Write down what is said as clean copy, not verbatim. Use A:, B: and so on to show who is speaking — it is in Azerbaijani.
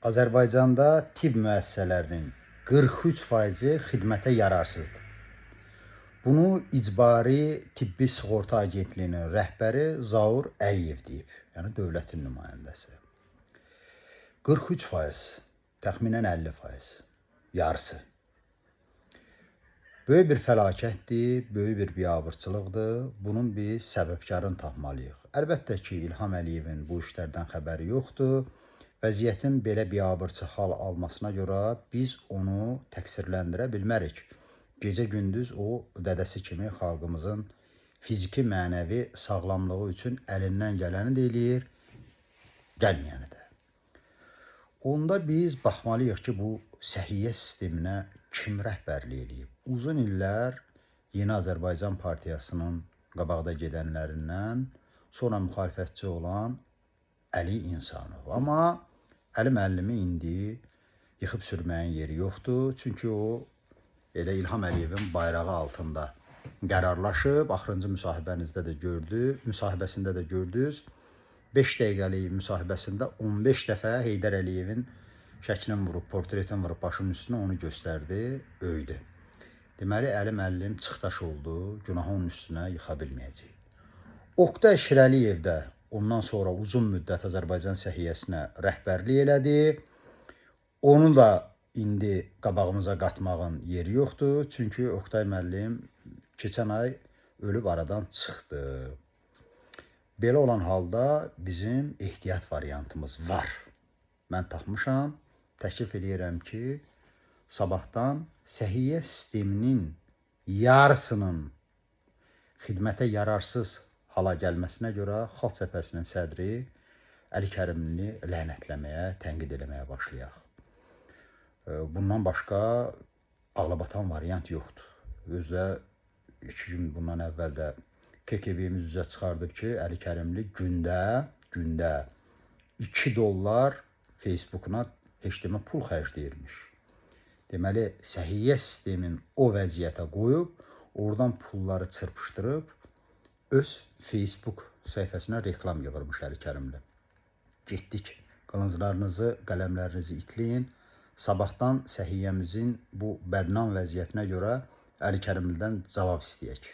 A: Azərbaycanda tibb müəssisələrinin 43%-i xidmətə yararsızdır. Bunu İcbari Tibbi Sığorta Agentliyinin rəhbəri Zaur Əliyev deyib, yəni dövlətin nümayəndəsi. 43%, təxminən 50%, yarısı. Böyük bir fəlakətdir, böyük bir biabırçılıqdır. Bunun biz səbəbkarını tapmalıyıq. Əlbəttə ki, İlham Əliyevin bu işlərdən xəbəri yoxdur. Vəziyyətin belə biabırçı hal almasına görə biz onu təqsirləndirə bilmərik. Gecə-gündüz o, dədəsi kimi xalqımızın fiziki, mənəvi sağlamlığı üçün əlindən gələni də eləyir, gəlməyəni də. Onda biz baxmalıyıq ki, bu səhiyyə sisteminə kim rəhbərlik eləyib? Uzun illər Yeni Azərbaycan Partiyasının qabaqda gedənlərindən sonra müxalifətçi olan Əli İnsanov. Amma Əli müəllimi indi yıxıb sürməyin yeri yoxdur. Çünki o elə İlham Əliyevin bayrağı altında qərarlaşıb. Axırıncı müsahibəsində də gördünüz. 5 dəqiqəlik müsahibəsində 15 dəfə Heydər Əliyevin şəklini vurub, portretini vurub başının üstünə onu göstərdi, öyüdü. Deməli, Əli müəllim çıxdaş oldu, günahı onun üstünə yıxa bilməyəcək. Oqtay Şirəliyev də ondan sonra uzun müddət Azərbaycan səhiyyəsinə rəhbərlik elədi. Onu da indi qabağımıza qatmağın yeri yoxdur. Çünki Oqtay müəllim keçən ay ölüb aradan çıxdı. Belə olan halda bizim ehtiyat variantımız var. Mən tapmışam, təklif edirəm ki, sabahdan səhiyyə sisteminin yarısının xidmətə yararsız hala gəlməsinə görə Xalq Cəbhəsinin sədri Əli Kərimlini lənətləməyə, tənqid eləməyə başlayaq. Bundan başqa ağlabatan variant yoxdur. Özdə 2 gün bundan əvvəl də KKB-miz üzə çıxardıb ki, Əli Kərimli gündə $2 Facebookuna heç demə pul xərcləyirmiş. Deməli, səhiyyə sistemin o vəziyyətə qoyub, oradan pulları çırpışdırıb, öz Facebook səhifəsinə reklam yığırmış Əli Kərimli. Getdik, qılınclarınızı, qələmlərinizi itləyin. Sabahdan səhiyyəmizin bu bədnam vəziyyətinə görə Əli Kərimlidən cavab istəyək.